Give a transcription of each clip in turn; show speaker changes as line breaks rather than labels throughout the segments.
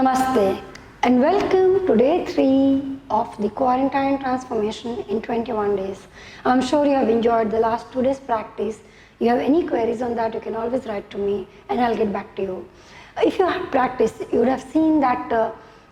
Namaste and welcome to day 3 of the quarantine transformation in 21 days. I'm sure you have enjoyed the last 2 days practice. You have any queries on that, you can always write to me and I'll get back to you. If you have practiced, you would have seen that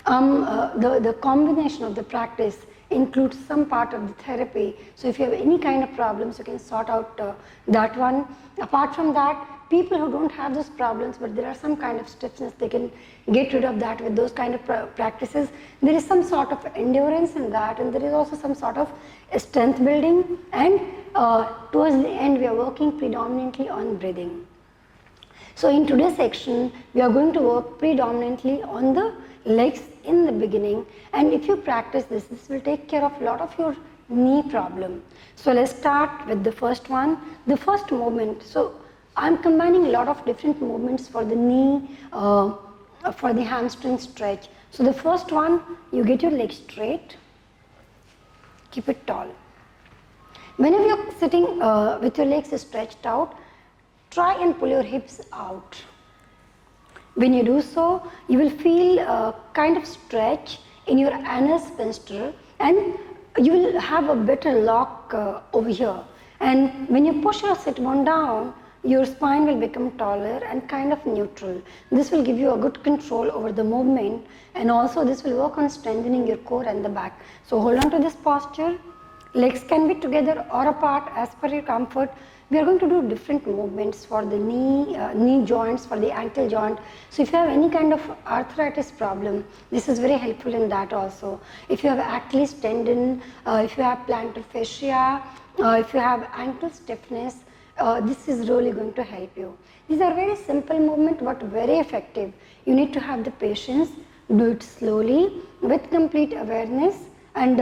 the combination of the practice includes some part of the therapy. So if you have any kind of problems, you can sort out that one. Apart from that, people who don't have those problems but there are some kind of stiffness, they can get rid of that with those kind of practices. There is some sort of endurance in that, and there is also some sort of strength building, and towards the end we are working predominantly on breathing. So in today's section we are going to work predominantly on the legs in the beginning, and if you practice this will take care of a lot of your knee problem. So let's start with the first one, the first movement. So I'm combining a lot of different movements for the knee, for the hamstring stretch. So the first one, you get your legs straight, keep it tall. Whenever you're sitting with your legs stretched out, try and pull your hips out. When you do so, you will feel a kind of stretch in your anal sphincter, and you will have a better lock over here. And when you push your sit bone down, your spine will become taller and kind of neutral. This will give you a good control over the movement, and also this will work on strengthening your core and the back. So hold on to this posture. Legs can be together or apart as per your comfort. We are going to do different movements for the knee joints, for the ankle joint. So if you have any kind of arthritis problem, this is very helpful in that also. If you have Achilles tendon, if you have plantar fascia, if you have ankle stiffness, this is really going to help you. These are very simple movements but very effective. You need to have the patience, do it slowly with complete awareness, and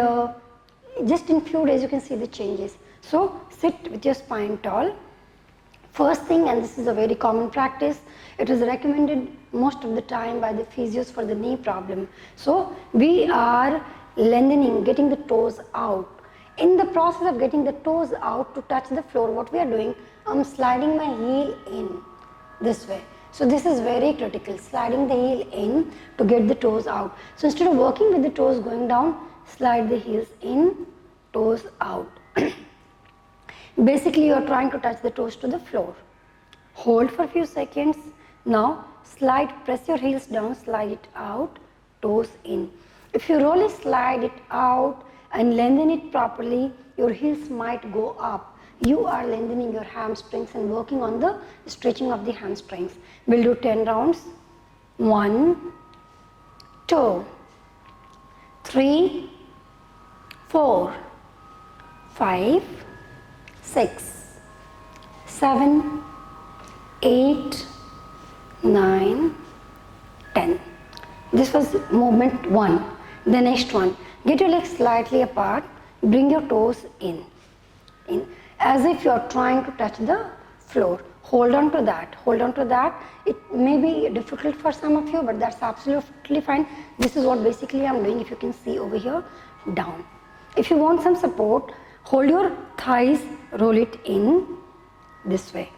just in few days you can see the changes. So sit with your spine tall. First thing, and this is a very common practice, it is recommended most of the time by the physios for the knee problem. So we are lengthening, getting the toes out. In the process of getting the toes out to touch the floor, what we are doing, I'm sliding my heel in this way. So this is very critical, sliding the heel in to get the toes out. So instead of working with the toes going down, slide the heels in, toes out. Basically you are trying to touch the toes to the floor. Hold for a few seconds. Now slide, press your heels down, slide it out, toes in. If you really slide it out and lengthen it properly, your heels might go up. You are lengthening your hamstrings and working on the stretching of the hamstrings. We'll do 10 rounds. 1, 2, 3, 4, 5, 6, 7, 8, 9, 10. This was movement 1. The next one, get your legs slightly apart, bring your toes in, as if you are trying to touch the floor. Hold on to that, hold on to that. It may be difficult for some of you, but that's absolutely fine. This is what basically I'm doing, if you can see over here, down. If you want some support, hold your thighs, roll it in this way.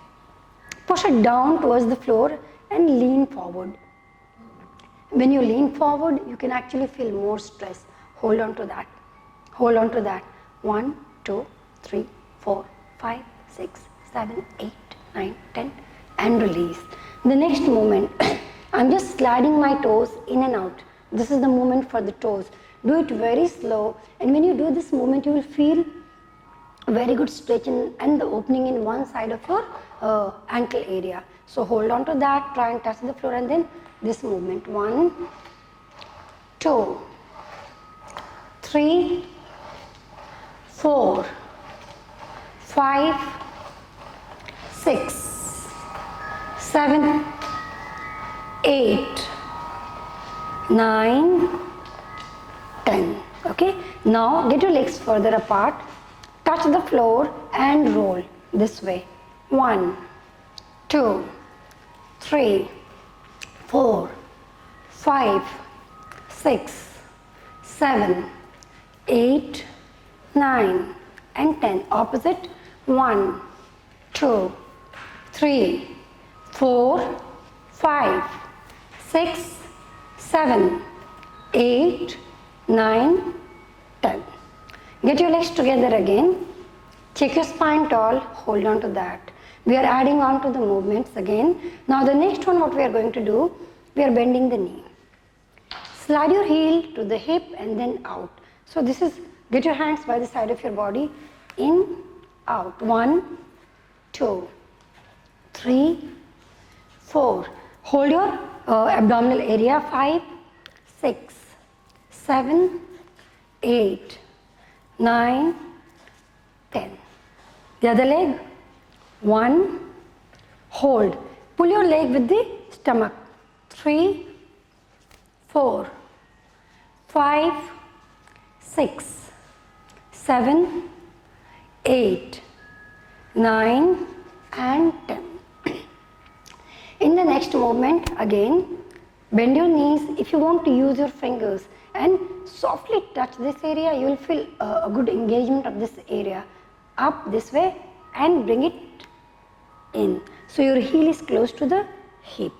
Push it down towards the floor and lean forward. When you lean forward, you can actually feel more stress. Hold on to that. Hold on to that. 1, 2, 3, 4, 5, 6, 7, 8, 9, 10, and release. The next movement, I'm just sliding my toes in and out. This is the movement for the toes. Do it very slow, and when you do this movement, you will feel very good stretch and the opening in one side of your ankle area. So hold on to that, try and touch the floor, and then this movement. 1, 2, 3, 4, 5, 6, 7, 8, 9, 10. Okay, now get your legs further apart, touch the floor and roll this way. 1, 2, 3, 4, 5, 6, 7, 8, 9, and 10. Opposite. 1, 2, 3, 4, 5, 6, 7, 8, 9, 10. Get your legs together again. Check your spine tall. Hold on to that. We are adding on to the movements again. Now the next one, what we are going to do, we are bending the knee. Slide your heel to the hip and then out. So this is, get your hands by the side of your body. In, out. 1, 2, 3, 4. Hold your abdominal area. 5, 6, 7, 8, 9, 10. The other leg. 1. Hold. Pull your leg with the stomach. 3, 4, 5, 6, 7, 8, 9 and 10. In the next movement, again, bend your knees. If you want to use your fingers and softly touch this area, you will feel a good engagement of this area. Up this way and bring it in. So your heel is close to the hip.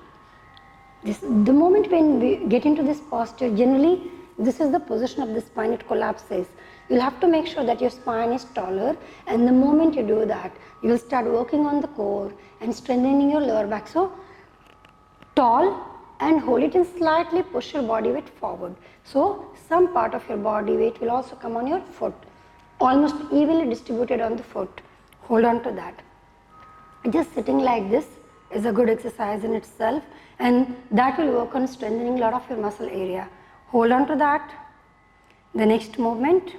The moment when we get into this posture, generally this is the position of the spine, it collapses. You'll have to make sure that your spine is taller, and the moment you do that, you will start working on the core and strengthening your lower back. So tall and hold it and slightly push your body weight forward. So some part of your body weight will also come on your foot, almost evenly distributed on the foot. Hold on to that. Just sitting like this is a good exercise in itself, and that will work on strengthening a lot of your muscle area. Hold on to that. The next movement,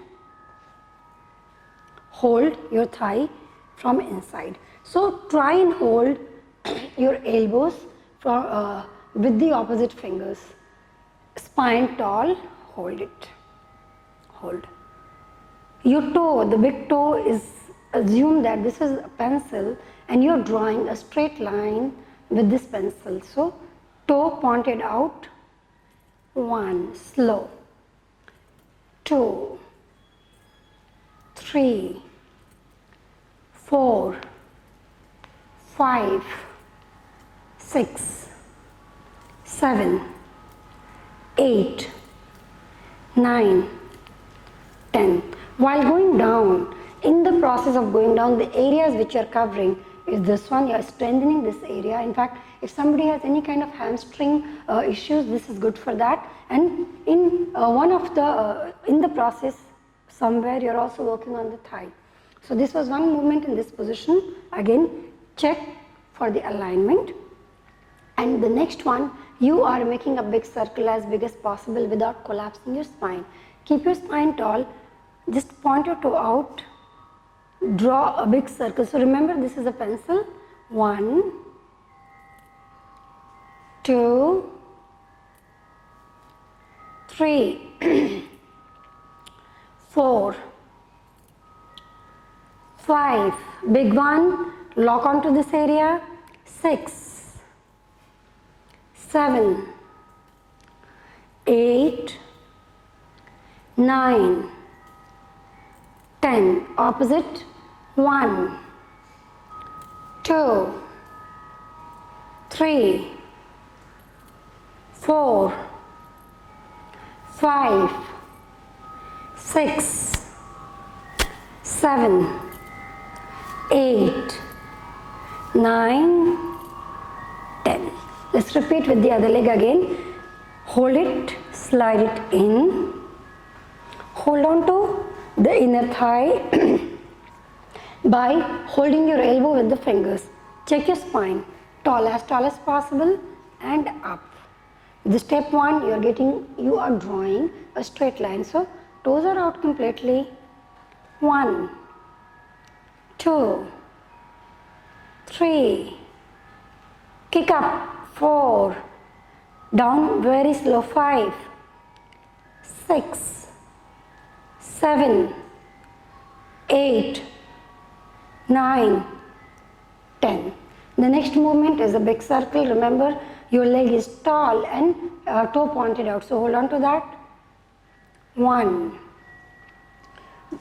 hold your thigh from inside. So try and hold your elbows from, with the opposite fingers. Spine tall, hold it. Hold. Your toe, the big toe, is, assume that this is a pencil and you are drawing a straight line with this pencil. So toe pointed out. 1, slow. 2, 3, 4, 5, 6, 7, 8, 9, 10. While going down, in the process of going down, the areas which you are covering is this one. You are strengthening this area. In fact, if somebody has any kind of hamstring issues, this is good for that. And in one of the in the process, somewhere you are also working on the thigh. So this was one movement in this position. Again, check for the alignment. And the next one, you are making a big circle as big as possible without collapsing your spine. Keep your spine tall. Just point your toe out. Draw a big circle. So remember, this is a pencil. 1, 2, 3, 4, 5. Big one. Lock onto this area. 6, 7, 8, 9, 10. Opposite. 1, 2, 3, 4, 5, 6, 7, 8, 9, 10. Let's repeat with the other leg again. Hold it, slide it in. Hold on to the inner thigh by holding your elbow with the fingers. Check your spine, tall as possible and up. The step 1, you are drawing a straight line. So toes are out completely. 1, 2, 3, kick up. 4, down very slow. 5, 6, 7, 8, 9, 10. The next movement is a big circle. Remember, your leg is tall and toe pointed out. So hold on to that. 1,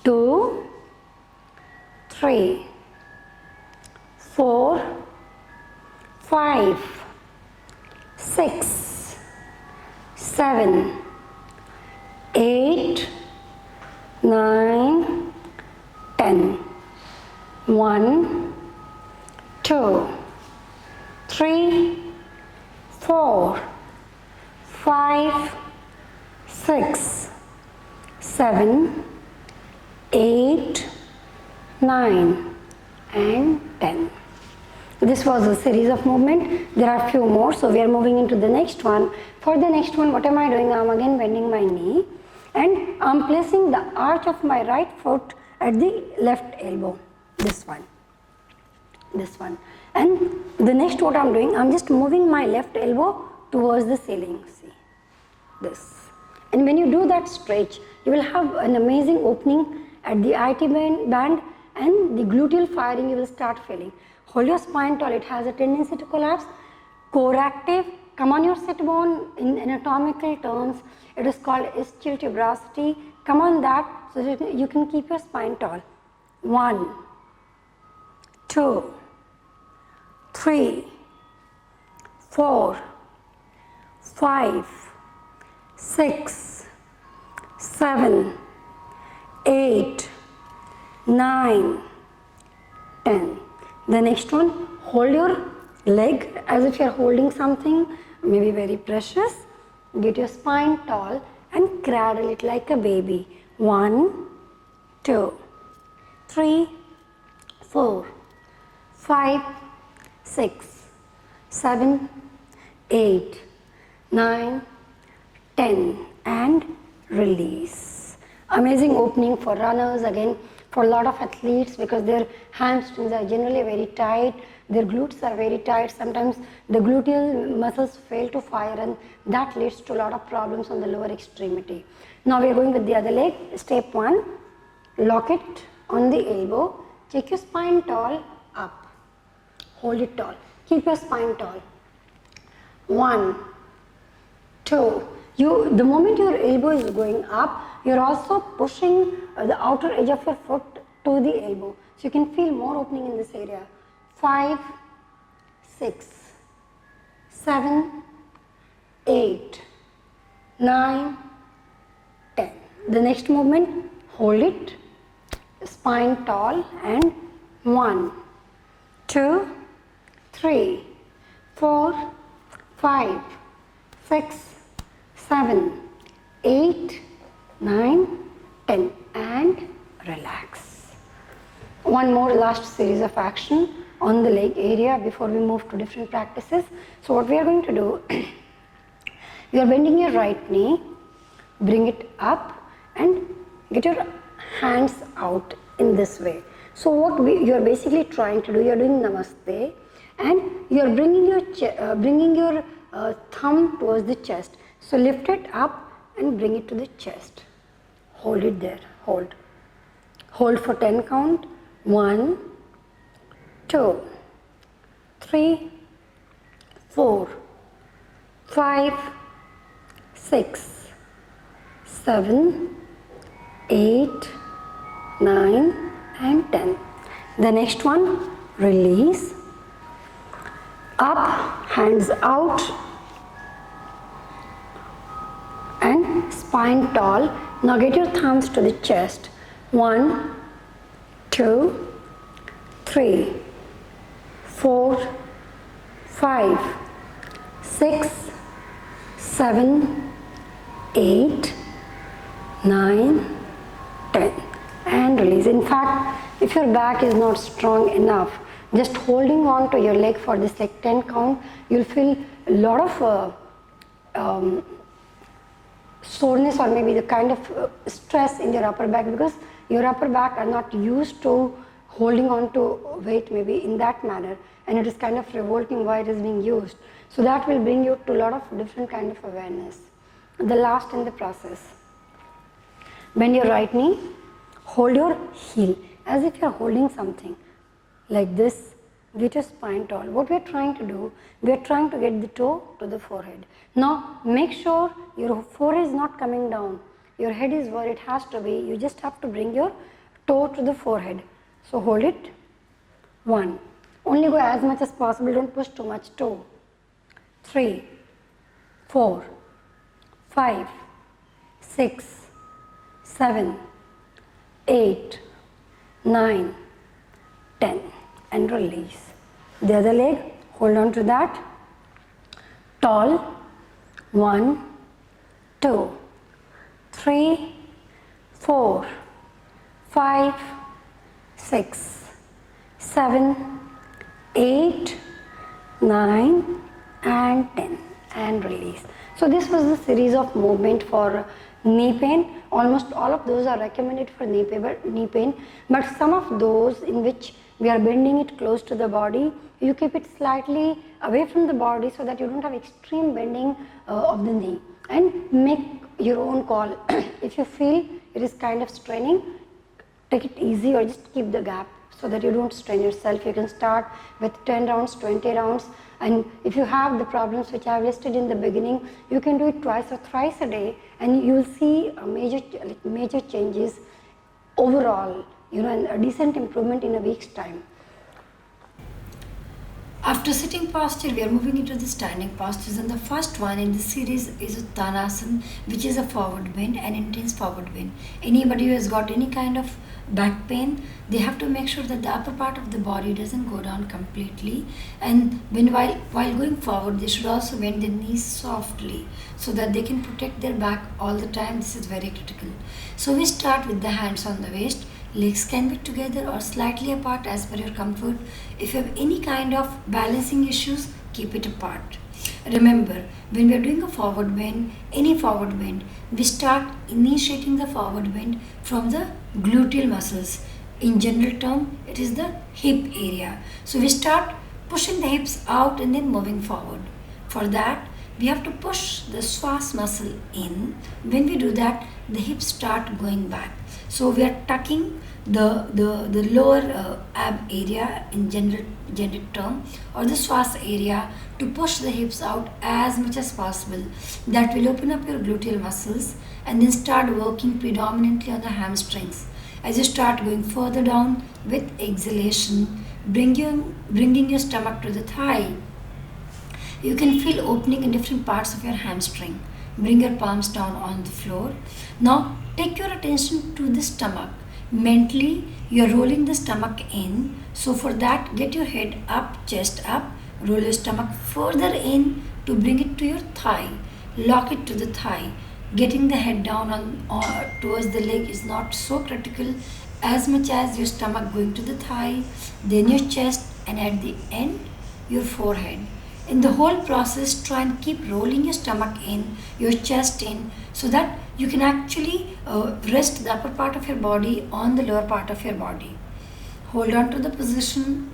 2, 3, 4, 5, 6, 7, 8, 9, 10. 1, 2, 3, 4, 5, 6, 7, 8, 9 and 10. This was a series of movement. There are few more, so we are moving into the next one. For the next one, what am I doing? I am again bending my knee and I am placing the arch of my right foot at the left elbow. This one. And the next what I am doing, I am just moving my left elbow towards the ceiling. See this. And when you do that stretch, you will have an amazing opening at the IT band and the gluteal firing you will start feeling. Hold your spine tall, it has a tendency to collapse. Core active, come on your sit bone. In anatomical terms, it is called ischial tuberosity. Come on that so that you can keep your spine tall. 1, 2, 3, 4, 5, 6, 7, 8, 9, 10. The next one, hold your leg as if you are holding something maybe very precious. Get your spine tall and cradle it like a baby. 1, 2, 3, 4, 5, 6, 7, 8, 9, 10 and release. Amazing opening for runners, again for a lot of athletes, because their hamstrings are generally very tight, their glutes are very tight. Sometimes the gluteal muscles fail to fire and that leads to a lot of problems on the lower extremity. Now we are going with the other leg. Step 1, lock it on the elbow, take your spine tall, up, hold it tall, keep your spine tall. 1, 2, the moment your elbow is going up, you are also pushing the outer edge of your foot to the elbow. So you can feel more opening in this area. 5, 6, 7, 8, 9, 10. The next movement, hold it, spine tall, and 1, 2, 3, 4, 5, 6, 7, 8, 9, 10 and relax. One more last series of action on the leg area before we move to different practices. So what we are going to do, you are bending your right knee, bring it up and get your hands out in this way. So what you are basically trying to do, you are doing namaste and you are bringing your thumb towards the chest. So lift it up and bring it to the chest. Hold it there, hold for 10 count. 1, 2, 3, 4, 5, 6, 7, 8, 9 and 10. The next one, release, up, hands out and spine tall. Now get your thumbs to the chest. 1, 2, 3, 4, 5, 6, 7, 8, 9, 10 and release. In fact, if your back is not strong enough, just holding on to your leg for this like 10 count, you'll feel a lot of soreness or maybe the kind of stress in your upper back, because your upper back are not used to holding on to weight maybe in that manner, and it is kind of revolting why it is being used. So that will bring you to a lot of different kind of awareness. The last in the process, bend your right knee, hold your heel as if you are holding something like this. Get your spine tall. What we are trying to do, we are trying to get the toe to the forehead. Now make sure your forehead is not coming down. Your head is where it has to be. You just have to bring your toe to the forehead. So hold it. 1. Only go as much as possible. Don't push too much. 2, 3, 4, 5, 6, 7, 8, 9, 10 and release. The other leg, hold on to that. Tall, 1, 2, 3, 4, 5, 6, 7, 8, 9 and 10 and release. So this was the series of movement for knee pain. Almost all of those are recommended for knee pain, but some of those in which we are bending it close to the body, you keep it slightly away from the body so that you don't have extreme bending of the knee, and make your own call. If you feel it is kind of straining, take it easy or just keep the gap so that you don't strain yourself. You can start with 10 rounds, 20 rounds, and if you have the problems which I have listed in the beginning, you can do it twice or thrice a day and you will see a major changes overall, and a decent improvement in a week's time. After sitting posture, we are moving into the standing postures, and the first one in this series is Uttanasana, which is a forward bend, an intense forward bend. Anybody who has got any kind of back pain, they have to make sure that the upper part of the body doesn't go down completely, and while going forward, they should also bend their knees softly so that they can protect their back all the time. This is very critical. So we start with the hands on the waist. Legs can be together or slightly apart as per your comfort. If you have any kind of balancing issues, keep it apart. Remember, when we are doing a forward bend, any forward bend, we start initiating the forward bend from the gluteal muscles. In general term, it is the hip area. So we start pushing the hips out and then moving forward. For that, we have to push the psoas muscle in. When we do that, the hips start going back. So we are tucking the lower ab area in general term, or the psoas area, to push the hips out as much as possible. That will open up your gluteal muscles and then start working predominantly on the hamstrings. As you start going further down with exhalation, bringing your stomach to the thigh, you can feel opening in different parts of your hamstring. Bring your palms down on the floor. Now take your attention to the stomach. Mentally, you are rolling the stomach in. So for that, get your head up, chest up. Roll your stomach further in to bring it to your thigh. Lock it to the thigh. Getting the head down towards the leg is not so critical as much as your stomach going to the thigh, then your chest, and at the end, your forehead. In the whole process, try and keep rolling your stomach in, your chest in, so that you can actually rest the upper part of your body on the lower part of your body. Hold on to the position.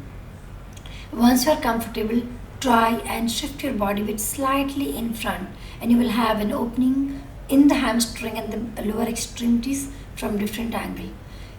Once you are comfortable, try and shift your body weight slightly in front, and you will have an opening in the hamstring and the lower extremities from different angle.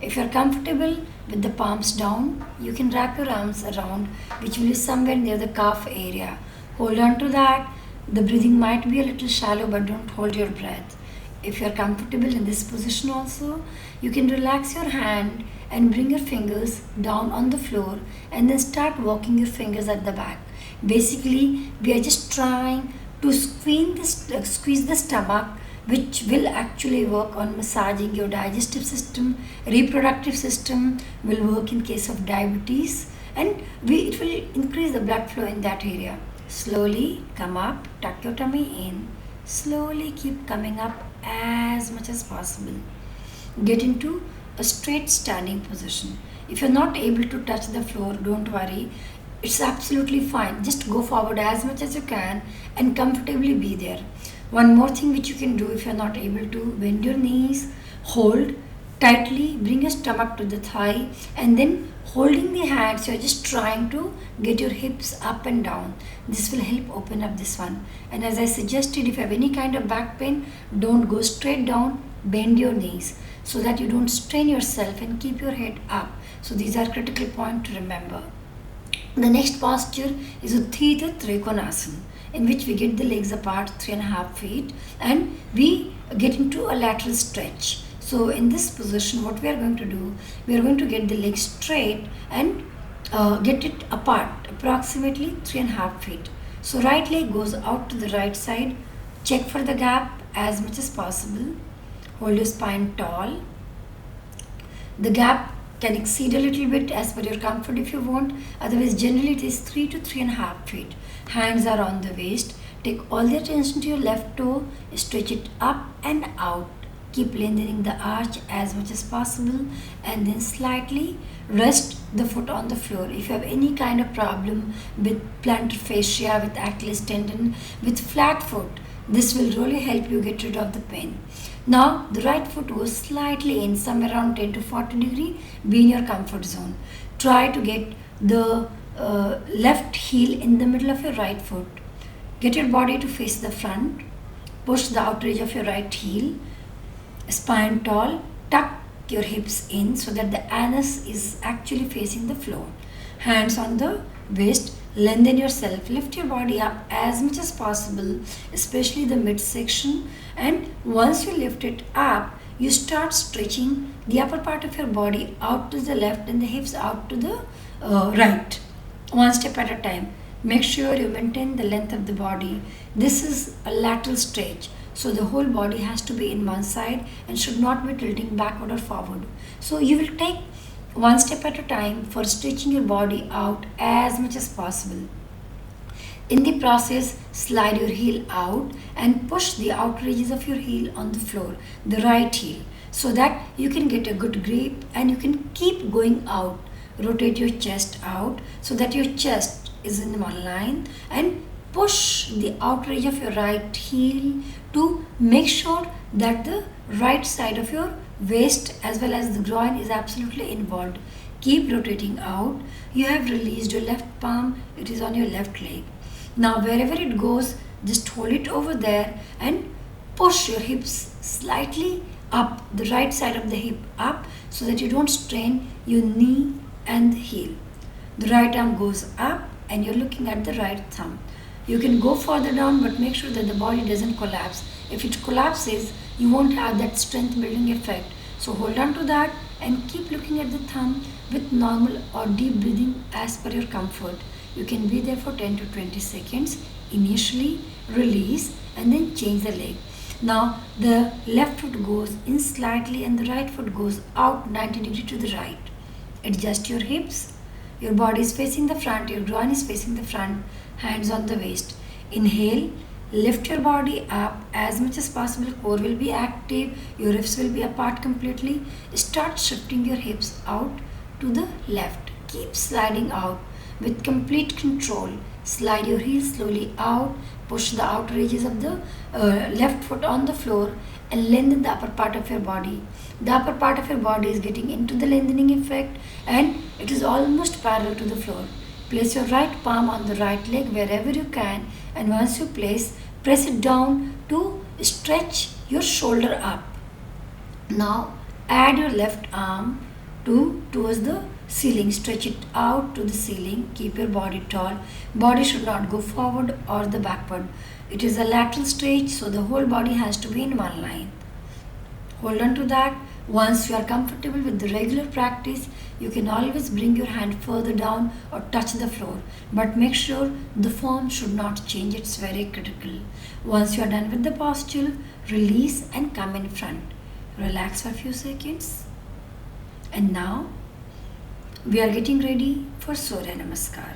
If you are comfortable with the palms down, you can wrap your arms around, which will be somewhere near the calf area. Hold on to that. The breathing might be a little shallow, but don't hold your breath. If you are comfortable in this position also, you can relax your hand and bring your fingers down on the floor and then start walking your fingers at the back. Basically, we are just trying to squeeze the stomach, which will actually work on massaging your digestive system, reproductive system, will work in case of diabetes, and it will increase the blood flow in that area. Slowly come up, tuck your tummy in, slowly keep coming up as much as possible. Get into a straight standing position. If you're not able to touch the floor, don't worry, it's absolutely fine. Just go forward as much as you can and comfortably be there. One more thing which you can do if you're not able to, bend your knees, hold tightly, bring your stomach to the thigh, and then holding the hands, you're just trying to get your hips up and down. This will help open up this one. And as I suggested, if you have any kind of back pain, don't go straight down, bend your knees so that you don't strain yourself, and keep your head up. So these are critical points to remember. The next posture is Utthita Trikonasana, in which we get the legs apart 3.5 feet and we get into a lateral stretch. So in this position, what we are going to do, we are going to get the legs straight and get it apart approximately 3.5 feet. So right leg goes out to the right side, check for the gap as much as possible. Hold your spine tall. The gap can exceed a little bit as per your comfort if you want. Otherwise, generally it is 3 to 3.5 feet. Hands are on the waist. Take all the attention to your left toe. Stretch it up and out. Keep lengthening the arch as much as possible, and then slightly rest the foot on the floor. If you have any kind of problem with plantar fascia, with Achilles tendon, with flat foot, this will really help you get rid of the pain. Now the right foot goes slightly in, somewhere around 10 to 40 degree. Be in your comfort zone. Try to get the left heel in the middle of your right foot. Get your body to face the front. Push the outer edge of your right heel. Spine tall. Tuck your hips in so that the anus is actually facing the floor. Hands on the waist. Lengthen yourself. Lift your body up as much as possible, especially the midsection. And once you lift it up, you start stretching the upper part of your body out to the left and the hips out to the right. One step at a time. Make sure you maintain the length of the body. This is a lateral stretch. So the whole body has to be in one side and should not be tilting backward or forward. So you will take one step at a time for stretching your body out as much as possible. In the process, slide your heel out and push the outer edges of your heel on the floor, the right heel, so that you can get a good grip and you can keep going out. Rotate your chest out so that your chest is in one line, and push the outer edge of your right heel to make sure that the right side of your waist as well as the groin is absolutely involved. Keep rotating out. You have released your left palm. It is on your left leg. Now wherever it goes, just hold it over there and push your hips slightly up, the right side of the hip up, so that you don't strain your knee and the heel. The right arm goes up and you're looking at the right thumb. You can go further down, but make sure that the body doesn't collapse. If it collapses, you won't have that strength building effect. So hold on to that and keep looking at the thumb with normal or deep breathing as per your comfort. You can be there for 10 to 20 seconds. Initially, release and then change the leg. Now the left foot goes in slightly and the right foot goes out 90 degrees to the right. Adjust your hips. Your body is facing the front, your groin is facing the front, hands on the waist. Inhale, lift your body up as much as possible. Core will be active, your hips will be apart completely. Start shifting your hips out to the left. Keep sliding out with complete control. Slide your heels slowly out, push the outer edges of the left foot on the floor and lengthen the upper part of your body. The upper part of your body is getting into the lengthening effect and it is almost parallel to the floor. Place your right palm on the right leg wherever you can, and once you place, press it down to stretch your shoulder up. Now add your left arm towards the ceiling. Stretch it out to the ceiling. Keep your body tall. Body should not go forward or the backward. It is a lateral stretch, so the whole body has to be in one line. Hold on to that. Once you are comfortable with the regular practice, you can always bring your hand further down or touch the floor. But make sure the form should not change. It's very critical. Once you are done with the posture, release and come in front. Relax for a few seconds. And now, we are getting ready for Surya Namaskar.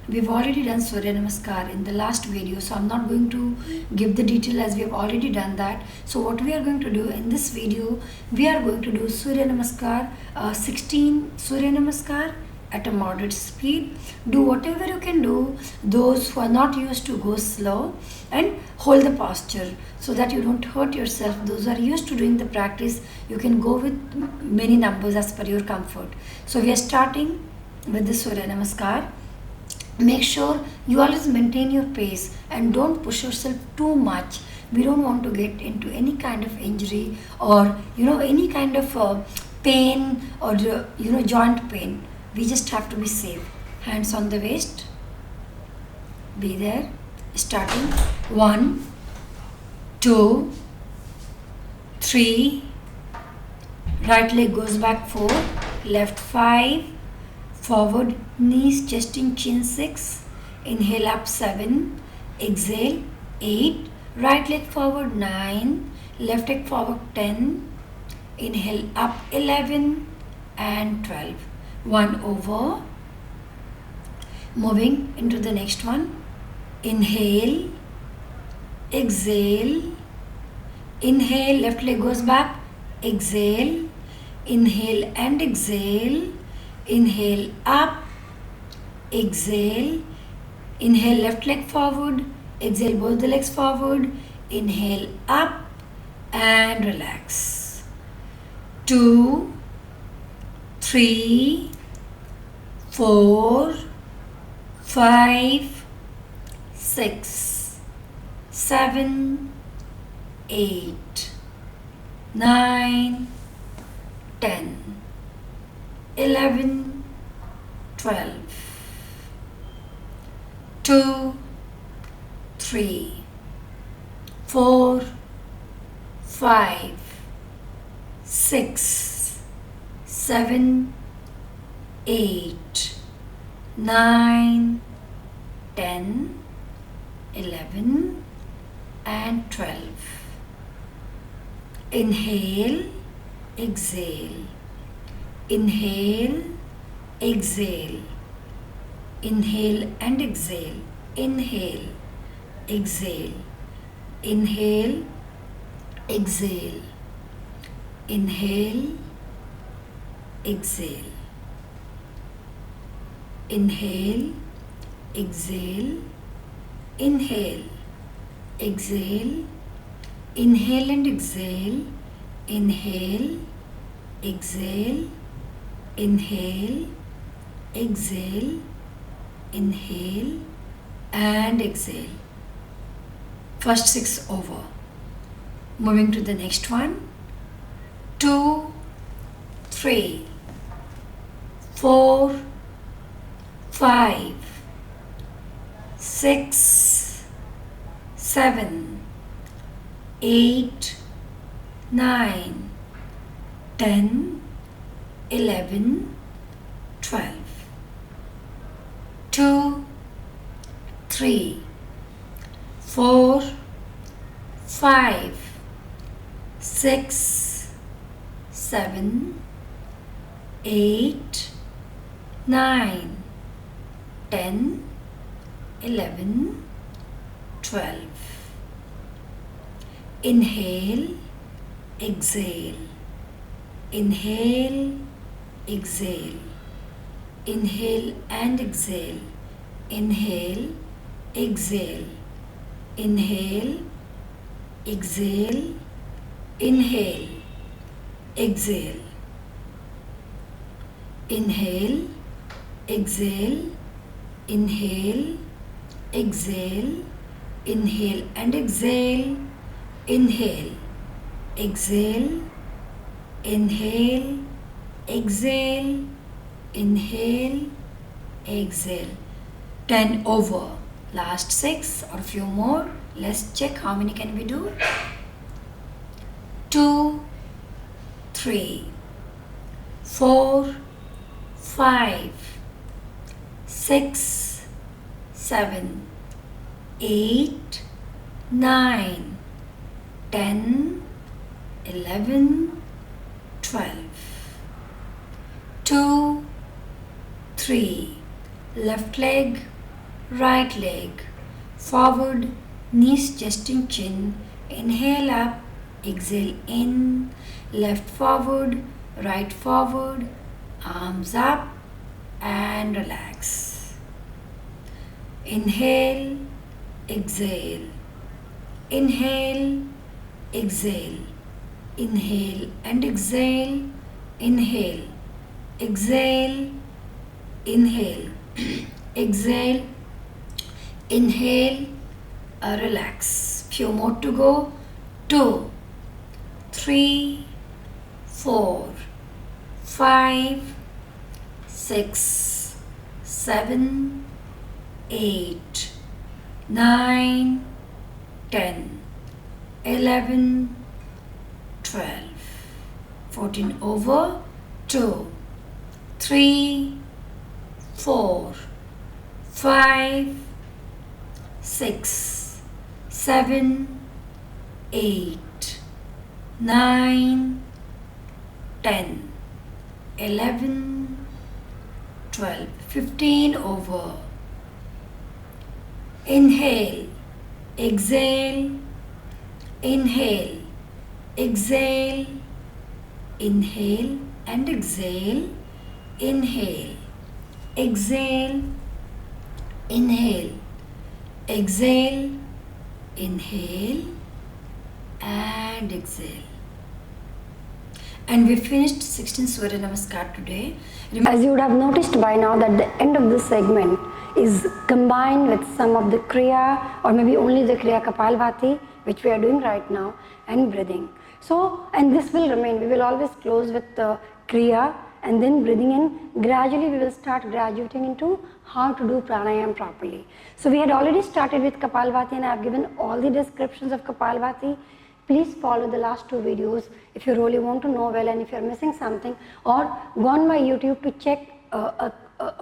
We've already done Surya Namaskar in the last video, so I'm not going to give the detail as we have already done that. So what we are going to do in this video, we are going to do Surya Namaskar, 16 Surya Namaskar at a moderate speed. Do whatever you can do. Those who are not used to, go slow and hold the posture so that you don't hurt yourself. Those who are used to doing the practice, you can go with many numbers as per your comfort. So we are starting with the Surya Namaskar. Make sure you always maintain your pace and don't push yourself too much. We don't want to get into any kind of injury or any kind of pain or joint pain. We just have to be safe. Hands on the waist. Be there. Starting 1, 2, 3. Right leg goes back 4. Left 5. Forward knees, chest in chin 6. Inhale up 7. Exhale 8.
Right leg forward 9, left leg forward 10. Inhale up 11 and 12. One over. Moving into the next one. Inhale, exhale. Inhale, left leg goes back. Exhale. Inhale and exhale. Inhale up. Exhale. Inhale, left leg forward. Exhale, both the legs forward. Inhale up and relax. 2, 3, 4, 5, 6, 7, 8, 9, 10, 11, 12. 2, 3, 4, 5, 6, 7, 8, 9, 10, 11 and 12. Inhale, exhale. Inhale, exhale. Inhale and exhale. Inhale, exhale. Inhale, exhale. Inhale, exhale. Inhale, exhale. Inhale, exhale. Inhale and exhale. Inhale, exhale. Inhale, exhale. Inhale and exhale. First 6 over. Moving to the next one. 2, 3, 4, 5, 6, 7, 8, 9, 10, 11, 12. 2, 3, 4, 5, 6, 7, 8, 9, 10, 11, 12. Inhale, exhale. Inhale, exhale. Inhale and exhale. Inhale, exhale. Inhale, exhale. Inhale, exhale. Inhale, exhale. Inhale, exhale. Inhale and exhale. Inhale, exhale. Inhale, exhale. Inhale, exhale. 10 over. Last 6 or few more. Let's check how many can we do. 2, 3, 4, 5, 6, 7, 8, 9, 10, 11, 12. 2, 3, left leg, right leg, forward, knees touching chin, inhale up, exhale in, left forward, right forward, arms up and relax. Inhale, exhale. Inhale, exhale. Inhale and exhale. Inhale, exhale. Inhale, exhale. Inhale, relax. Few more to go. 2, 3, 4, 5, 6, 7, 8, 9, 10, 11, 12. 14 over. 2, 3, 4, 5, 6, 7, 8, 9, 10, 11, 12, 15 over. Inhale, exhale, inhale, exhale, inhale and exhale, inhale, exhale, inhale, exhale, inhale and exhale. And we finished 16 Surya Namaskar today.
As you would have noticed by now that the end of this segment is combined with some of the Kriya or maybe only the Kriya Kapalabhati, which we are doing right now, and breathing. So, and this will remain, we will always close with the Kriya and then breathing, and gradually we will start graduating into how to do pranayama properly. So we had already started with Kapalabhati and I have given all the descriptions of Kapalabhati. Please follow the last two videos if you really want to know well, and if you are missing something, or go on my YouTube to check a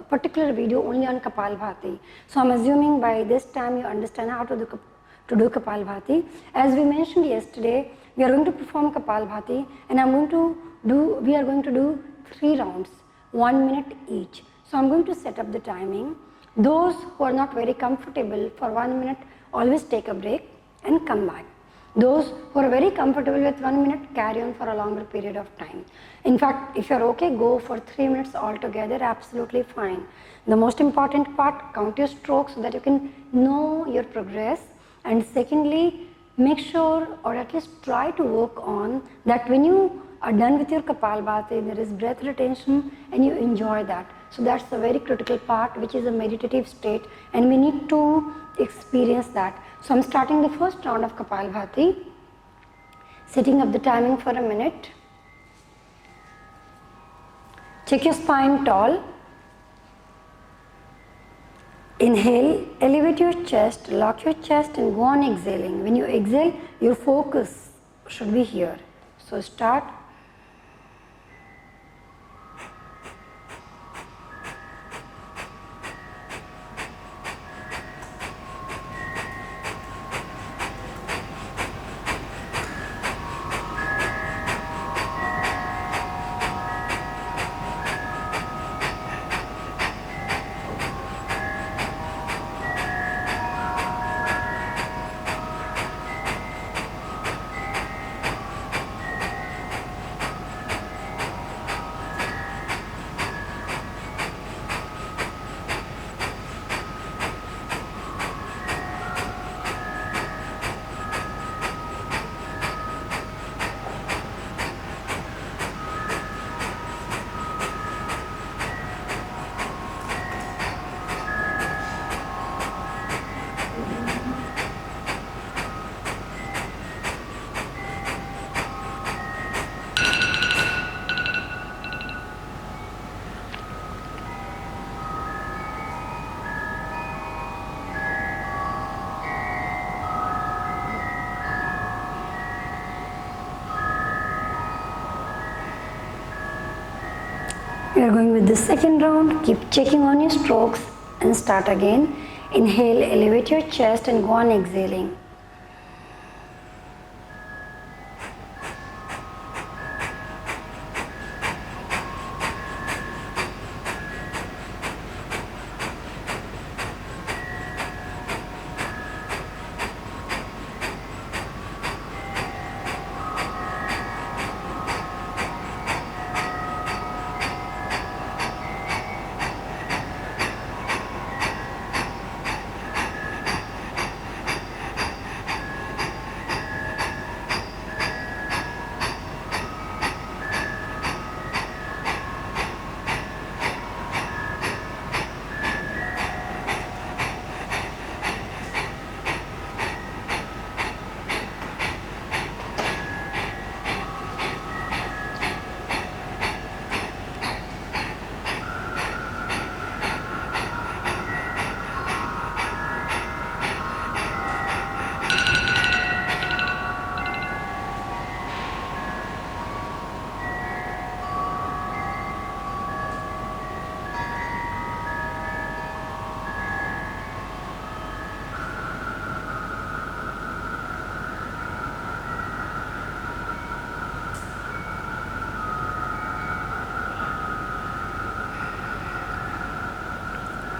particular video only on Kapalabhati. So I am assuming by this time you understand how to do Kapalabhati. As we mentioned yesterday, we are going to perform Kapalabhati and we are going to do 3 rounds, 1 minute each. So I am going to set up the timing. Those who are not very comfortable for 1 minute, always take a break and come back. Those who are very comfortable with 1 minute, carry on for a longer period of time. In fact, if you are okay, go for 3 minutes altogether, absolutely fine. The most important part, count your strokes so that you can know your progress. And secondly, make sure or at least try to work on that when you are done with your Kapalabhati, there is breath retention and you enjoy that. So that's a very critical part, which is a meditative state, and we need to experience that. So I'm starting the first round of Kapalabhati, setting up the timing for a minute. Check your spine tall. Inhale, elevate your chest, lock your chest and go on exhaling. When you exhale, your focus should be here. So start. We are going with the second round. Keep checking on your strokes and start again. Inhale, elevate your chest and go on exhaling.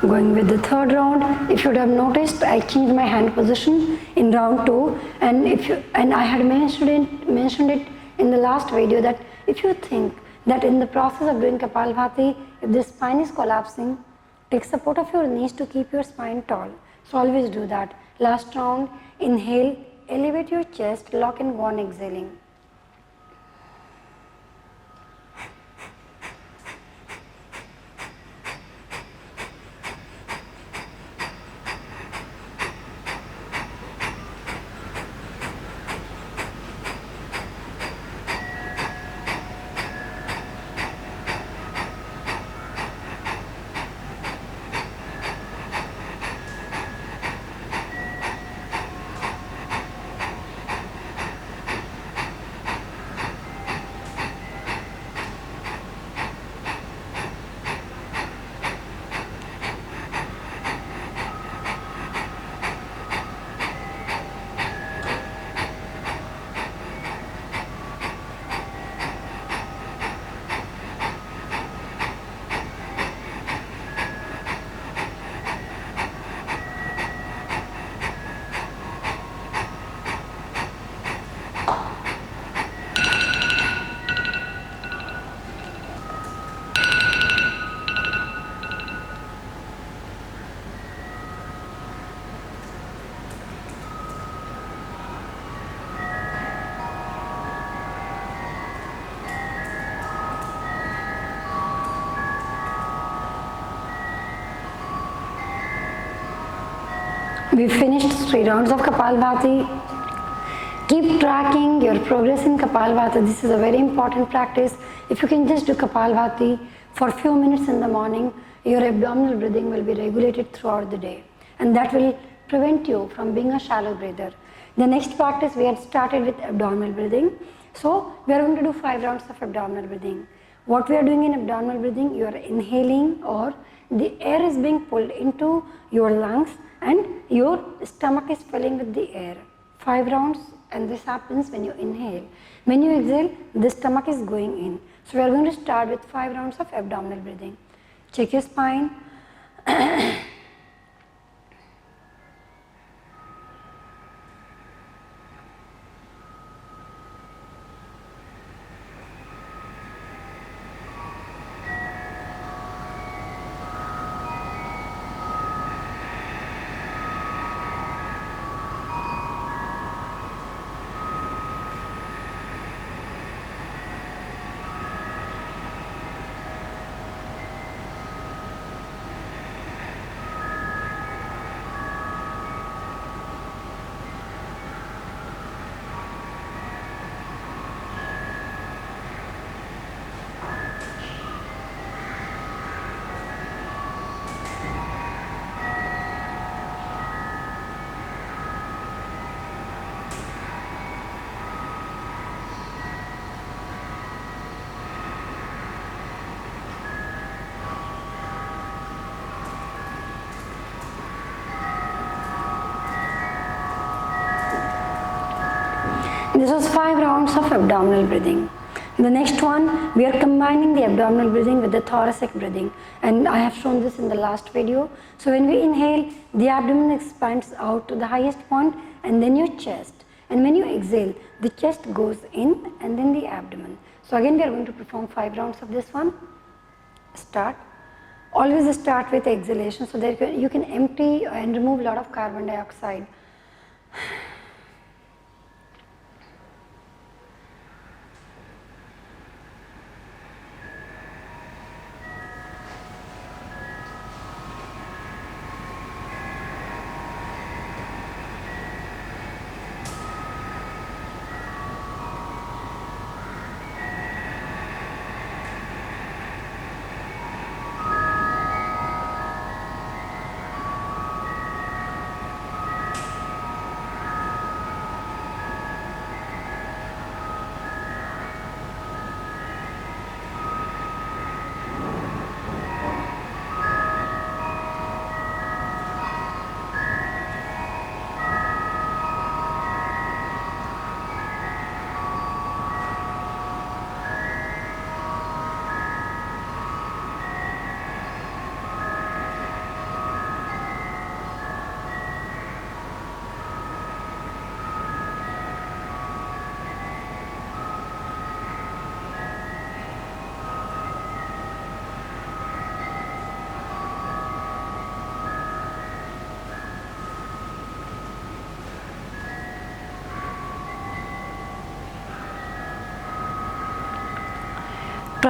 Going with the third round, if you would have noticed, I changed my hand position in round 2, and I had mentioned it in the last video that if you think that in the process of doing Kapalabhati, if the spine is collapsing, take support of your knees to keep your spine tall. So always do that. Last round, inhale, elevate your chest, lock and go on exhaling. We finished 3 rounds of Kapalabhati. Keep tracking your progress in Kapalabhati. This is a very important practice. If you can just do Kapalabhati for a few minutes in the morning, your abdominal breathing will be regulated throughout the day, and that will prevent you from being a shallow breather. The next practice, we had started with abdominal breathing. So we are going to do 5 rounds of abdominal breathing. What we are doing in abdominal breathing, you are inhaling, or the air is being pulled into your lungs and your stomach is filling with the air. 5 rounds, and this happens when you inhale. When you exhale, the stomach is going in. So we are going to start with 5 rounds of abdominal breathing. Check your spine. This was 5 rounds of abdominal breathing. The next one, we are combining the abdominal breathing with the thoracic breathing, and I have shown this in the last video. So when we inhale, the abdomen expands out to the highest point and then your chest, and when you exhale, the chest goes in and then the abdomen. So again we are going to perform 5 rounds of this one. Start. Always start with exhalation so that you can empty and remove a lot of carbon dioxide.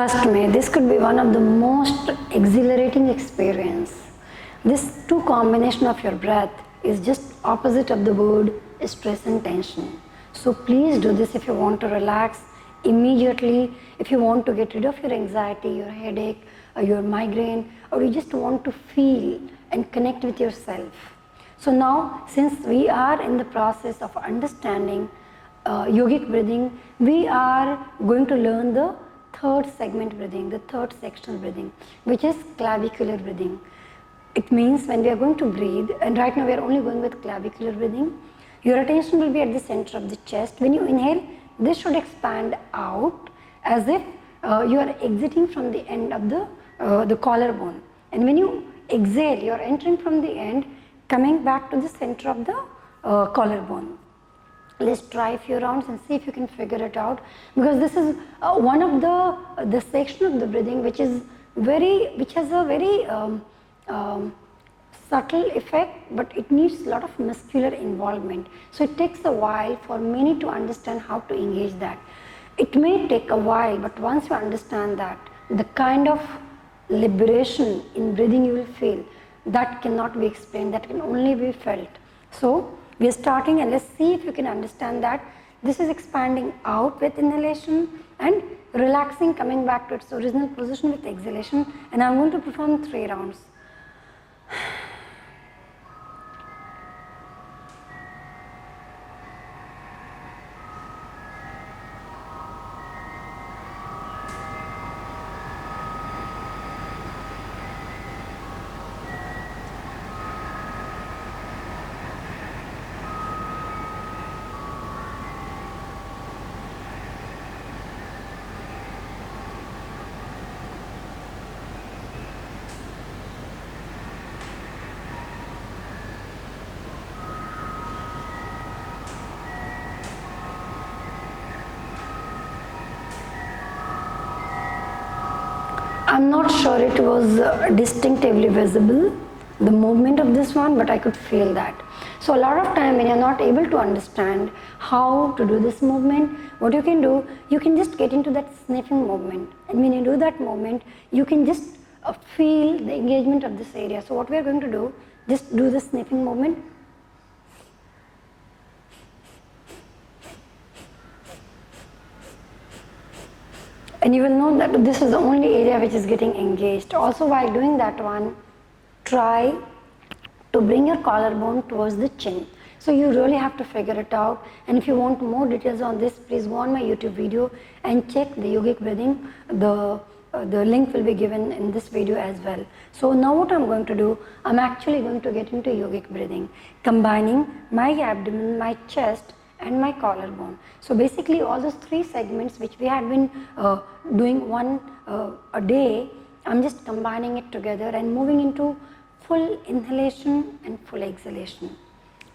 Trust me, this could be one of the most exhilarating experience. This two combination of your breath is just opposite of the word stress and tension. So please do this if you want to relax immediately, if you want to get rid of your anxiety, your headache, or your migraine, or you just want to feel and connect with yourself. So now, since we are in the process of understanding yogic breathing, we are going to learn the third segment breathing, the third sectional breathing, which is clavicular breathing. It means when we are going to breathe, and right now we are only going with clavicular breathing, your attention will be at the center of the chest. When you inhale, this should expand out as if you are exiting from the end of the collarbone. And when you exhale, you are entering from the end, coming back to the center of the collarbone. Let's try a few rounds and see if you can figure it out, because this is one of the section of the breathing which has a very subtle effect, but it needs a lot of muscular involvement. So it takes a while for many to understand how to engage that. It may take a while, but once you understand that, the kind of liberation in breathing you will feel, that cannot be explained, that can only be felt. So we are starting, and let's see if you can understand that. This is expanding out with inhalation and relaxing, coming back to its original position with exhalation. And I'm going to perform 3 rounds. I'm not sure it was distinctively visible, the movement of this one, but I could feel that. So a lot of time when you're not able to understand how to do this movement, what you can do, you can just get into that sniffing movement. And when you do that movement, you can just feel the engagement of this area. So what we are going to do, just do the sniffing movement. And you will know that this is the only area which is getting engaged. Also, while doing that one, try to bring your collarbone towards the chin. So you really have to figure it out. And if you want more details on this, please go on my YouTube video and check the yogic breathing. The link will be given in this video as well. So now what I'm going to do, I'm actually going to get into yogic breathing, combining my abdomen, my chest, and my collarbone. So basically all those 3 segments which we had been doing one a day, I'm just combining it together and moving into full inhalation and full exhalation.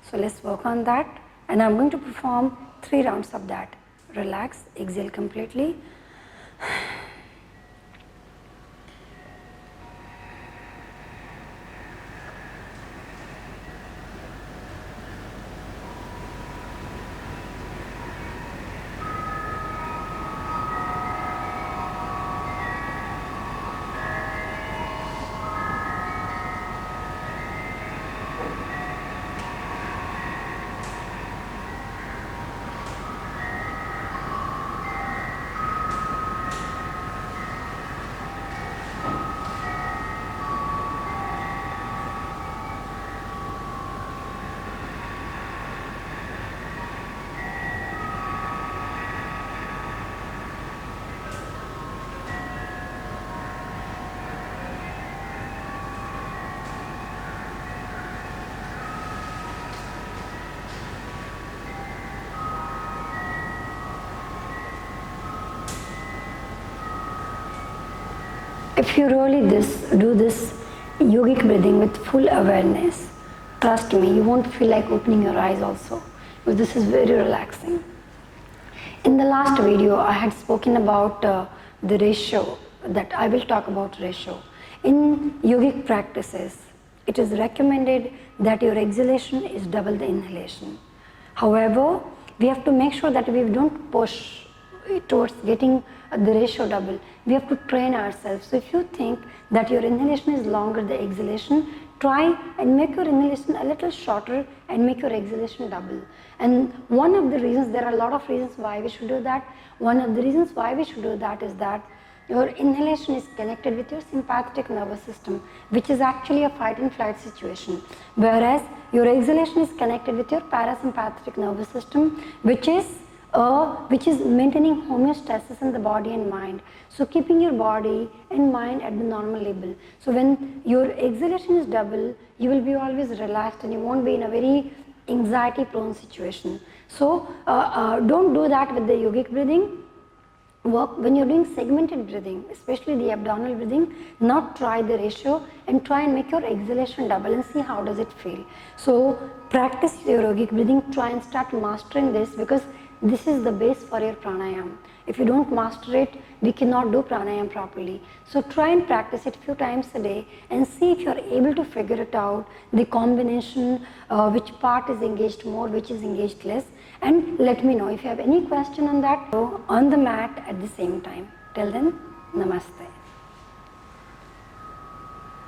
So let's work on that, and I'm going to perform 3 rounds of that. Relax, exhale completely. If you really do this yogic breathing with full awareness, trust me, you won't feel like opening your eyes also, because this is very relaxing. In the last video, I had spoken about the ratio, that I will talk about ratio. In yogic practices, it is recommended that your exhalation is double the inhalation. However, we have to make sure that we don't push towards getting the ratio double. We have to train ourselves. So if you think that your inhalation is longer than exhalation, try and make your inhalation a little shorter and make your exhalation double. And one of the reasons, there are a lot of reasons why we should do that. One of the reasons why we should do that is that your inhalation is connected with your sympathetic nervous system, which is actually a fight and flight situation, whereas your exhalation is connected with your parasympathetic nervous system, which is maintaining homeostasis in the body and mind. So keeping your body and mind at the normal level. So when your exhalation is double, you will be always relaxed and you won't be in a very anxiety prone situation. So don't do that with the yogic breathing. Work when you're doing segmented breathing, especially the abdominal breathing, not try the ratio and try and make your exhalation double and see how does it feel. So practice your yogic breathing, try and start mastering this, because this is the base for your pranayama. If you don't master it, we cannot do pranayama properly. So try and practice it few times a day and see if you are able to figure it out, the combination, which part is engaged more, which is engaged less, and let me know if you have any question on that. So on the mat at the same time. Till then, namaste.